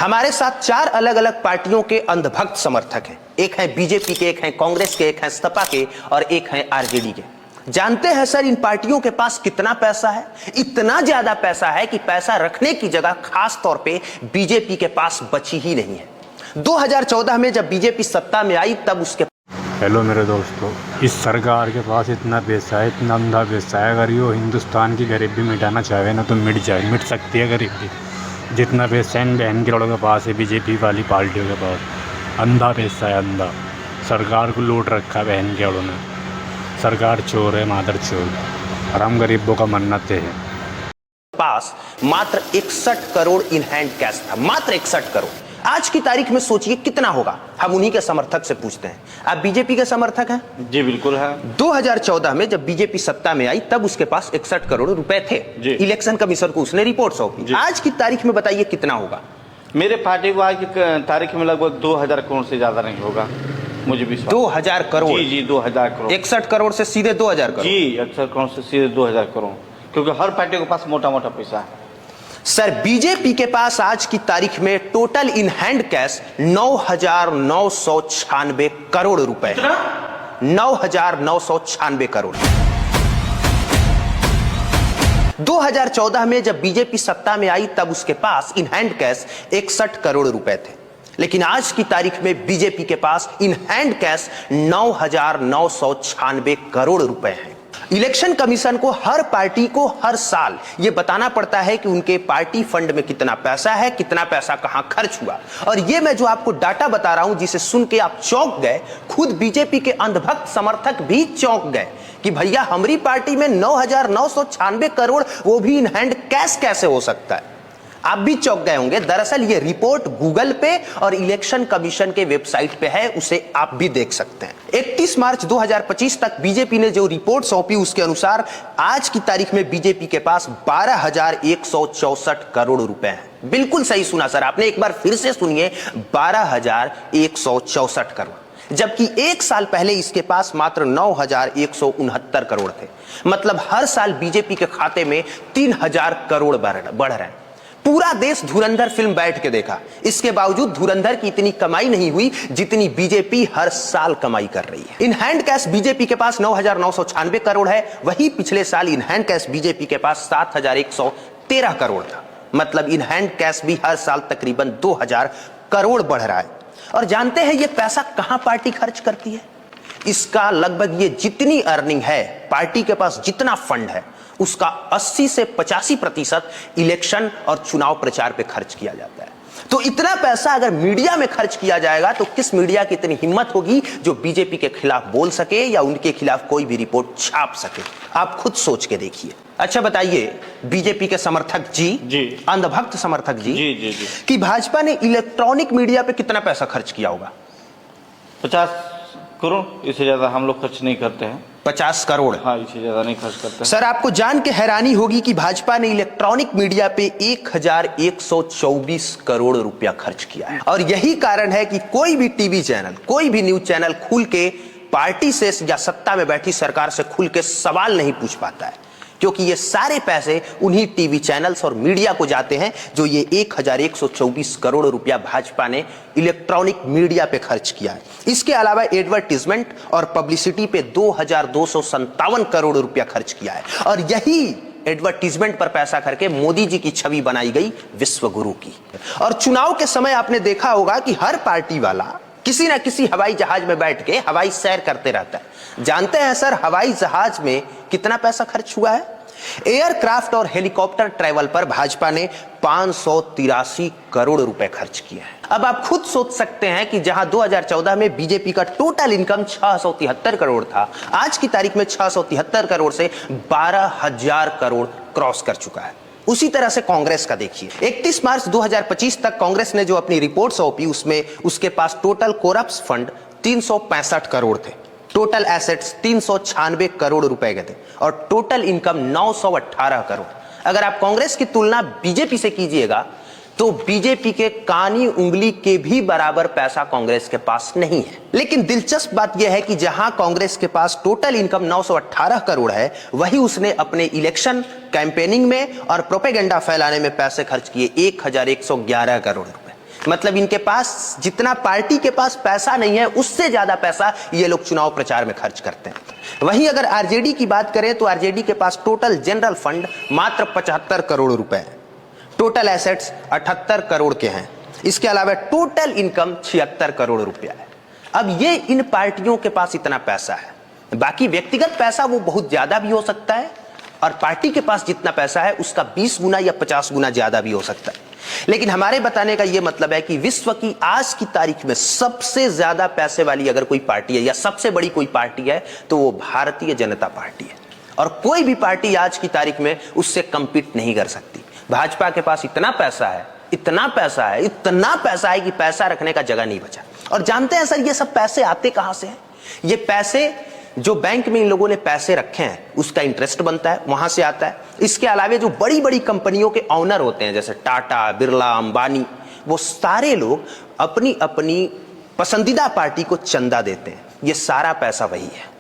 हमारे साथ चार अलग अलग पार्टियों के अंधभक्त समर्थक हैं। एक है बीजेपी के, एक है कांग्रेस के, एक है सपा के और एक है आरजेडी के। जानते हैं सर इन पार्टियों के पास कितना पैसा है? इतना ज्यादा पैसा है कि पैसा रखने की जगह खास तौर पे बीजेपी के पास बची ही नहीं है। 2014 में जब बीजेपी सत्ता में आई तब उसके हेलो मेरे दोस्तों, इस सरकार के पास इतना पैसा है, इतना अंधा पैसा है। अगर यो हिंदुस्तान की गरीबी मिटाना चाहे ना तो मिट सकती है गरीबी। जितना पैसा इन बहन के लड़ों के पास है, बीजेपी वाली पार्टियों के पास अंधा पैसा है, अंधा। सरकार को लूट रखा है बहन के लड़ों ने। सरकार चोर है, मादर चोर, और हम गरीबों का मन्नत है। पास मात्र 61 करोड़ इन हैंड कैश था, मात्र 61 करोड़। आज की तारीख में सोचिए कितना होगा। हम उन्हीं के समर्थक से पूछते हैं। आप बीजेपी के समर्थक हैं? जी बिल्कुल है। 2014 में जब बीजेपी सत्ता में आई तब उसके पास 61 करोड़ रुपए थे। इलेक्शन कमीशन को उसने रिपोर्ट सौंपी। आज की तारीख में बताइए कितना होगा? मेरे पार्टी को आज की तारीख में लगभग 2000 करोड़ से ज्यादा नहीं होगा, मुझे विश्वास। 2000 करोड़? जी 2000 करोड़। 61 करोड़ से सीधे 2000 करोड़? जी 61 करोड़ से सीधे 2000 करोड़, क्योंकि हर पार्टी के पास मोटा मोटा पैसा है। सर बीजेपी के पास आज की तारीख में total in hand cash 9,996 crore रुपए। 9,996 करोड़। 2014 में जब बीजेपी सत्ता में आई तब उसके पास इन हैंड कैश 61 करोड़ रुपए थे। लेकिन आज की तारीख में बीजेपी के पास इन हैंड कैश 9,996 करोड़ रुपए हैं। इलेक्शन कमीशन को, हर पार्टी को हर साल यह बताना पड़ता है कि उनके पार्टी फंड में कितना पैसा है, कितना पैसा कहां खर्च हुआ। और ये मैं जो आपको डाटा बता रहा हूं जिसे सुन के आप चौंक गए, खुद बीजेपी के अंधभक्त समर्थक भी चौंक गए कि भैया हमारी पार्टी में 9,996 करोड़, वो भी इन हैंड कैश कैसे हो सकता है? आप भी चौंक गए होंगे। दरअसल ये रिपोर्ट गूगल पे और इलेक्शन कमीशन के वेबसाइट पे है, उसे आप भी देख सकते हैं। 31 मार्च 2025 तक बीजेपी ने जो रिपोर्ट सौंपी उसके अनुसार आज की तारीख में बीजेपी के पास 12,164 करोड़ रुपए हैं। बिल्कुल सही सुना सर आपने, एक बार फिर से सुनिए, 12,164 करोड़। जबकि एक साल पहले इसके पास मात्र 9,169 करोड़ थे। मतलब हर साल बीजेपी के खाते में 3,000 करोड़ बढ़ रहे हैं। पूरा देश धुरंधर फिल्म बैठ के देखा, इसके बावजूद धुरंधर की इतनी कमाई नहीं हुई जितनी बीजेपी हर साल कमाई कर रही है। इन हैंड कैश बीजेपी के पास 9,996 करोड़ है, वही पिछले साल इन हैंड कैश बीजेपी के पास 7,113 करोड़ था। मतलब इन हैंड कैश भी हर साल तकरीबन 2,000 करोड़ बढ़ रहा है। और जानते हैं ये पैसा कहां पार्टी खर्च करती है? इसका लगभग ये जितनी अर्निंग है, पार्टी के पास जितना फंड है, उसका 80 से 85% इलेक्शन और चुनाव प्रचार पे खर्च किया जाता है। तो इतना पैसा अगर मीडिया में खर्च किया जाएगा तो किस मीडिया की इतनी हिम्मत होगी जो बीजेपी के खिलाफ बोल सके या उनके खिलाफ कोई भी रिपोर्ट छाप सके? आप खुद सोच के देखिए। अच्छा बताइए बीजेपी के समर्थक जी, अंधभक्त समर्थक जी, कि भाजपा ने इलेक्ट्रॉनिक मीडिया पे कितना पैसा खर्च किया होगा? 50 करोड़, इससे ज्यादा हम लोग खर्च नहीं करते हैं। 50 करोड़? हाँ, इससे ज्यादा नहीं खर्च करते। सर आपको जान के हैरानी होगी कि भाजपा ने इलेक्ट्रॉनिक मीडिया पे 1,124 करोड़ रुपया खर्च किया है। और यही कारण है कि कोई भी टीवी चैनल, कोई भी न्यूज चैनल खुल के पार्टी से या सत्ता में बैठी सरकार से खुल के सवाल नहीं पूछ पाता है, क्योंकि ये सारे पैसे उन्हीं टीवी चैनल्स और मीडिया को जाते हैं जो ये 1,124 करोड़ रुपया भाजपा ने इलेक्ट्रॉनिक मीडिया पे खर्च किया है। इसके अलावा एडवर्टीजमेंट और पब्लिसिटी पे 2,257 करोड़ रुपया खर्च किया है। और यही एडवर्टीजमेंट पर पैसा करके मोदी जी की छवि बनाई गई विश्व गुरु की। और चुनाव के समय आपने देखा होगा कि हर पार्टी वाला किसी ना किसी हवाई जहाज में बैठ के हवाई सैर करते रहता है। जानते हैं सर हवाई जहाज में कितना पैसा खर्च हुआ है? एयरक्राफ्ट और हेलीकॉप्टर ट्रैवल पर भाजपा ने 583 करोड़ रुपए खर्च किए हैं। अब आप खुद सोच सकते हैं कि जहां 2014 में बीजेपी का टोटल इनकम 673 करोड़ था, आज की तारीख में 673 करोड़ से 12,000 करोड़ क्रॉस कर चुका है। उसी तरह से कांग्रेस का देखिए, 31 मार्च 2025 तक कांग्रेस ने जो अपनी रिपोर्ट सौंपी उसमें उसके पास टोटल कोरप्स फंड 365 करोड़ थे, टोटल एसेट्स 396 करोड़ रुपए के थे और टोटल इनकम 918 करोड़। अगर आप कांग्रेस की तुलना बीजेपी से कीजिएगा तो बीजेपी के कानी उंगली के भी बराबर पैसा कांग्रेस के पास नहीं है। लेकिन दिलचस्प बात यह है कि जहां कांग्रेस के पास टोटल इनकम 918 करोड़ है, वही उसने अपने इलेक्शन कैंपेनिंग में और प्रोपेगेंडा फैलाने में पैसे खर्च किए 1,111 करोड़ रुपए। मतलब इनके पास जितना पार्टी के पास पैसा नहीं है उससे ज्यादा पैसा ये लोग चुनाव प्रचार में खर्च करते हैं। वहीं अगर आरजेडी की बात करें तो आरजेडी के पास टोटल जनरल फंड मात्र 75 करोड़ रुपए है, टोटल एसेट्स 78 करोड़ के हैं, इसके अलावा टोटल इनकम 76 करोड़ रुपया है। अब ये इन पार्टियों के पास इतना पैसा है, बाकी व्यक्तिगत पैसा वो बहुत ज्यादा भी हो सकता है और पार्टी के पास जितना पैसा है उसका 20 गुना या 50 गुना ज्यादा भी हो सकता है। लेकिन हमारे बताने का यह मतलब है कि विश्व की आज की तारीख में सबसे ज्यादा पैसे वाली अगर कोई पार्टी है या सबसे बड़ी कोई पार्टी है तो वो भारतीय जनता पार्टी है, और कोई भी पार्टी आज की तारीख में उससे कंपीट नहीं कर सकती। भाजपा के पास इतना पैसा है, इतना पैसा है, इतना पैसा है कि पैसा रखने का जगह नहीं बचा। और जानते हैं सर ये सब पैसे आते कहां से हैं? ये पैसे जो बैंक में इन लोगों ने पैसे रखे हैं उसका इंटरेस्ट बनता है, वहां से आता है। इसके अलावा जो बड़ी बड़ी कंपनियों के ऑनर होते हैं जैसे टाटा, बिरला, अंबानी, वो सारे लोग अपनी अपनी पसंदीदा पार्टी को चंदा देते हैं। ये सारा पैसा वही है।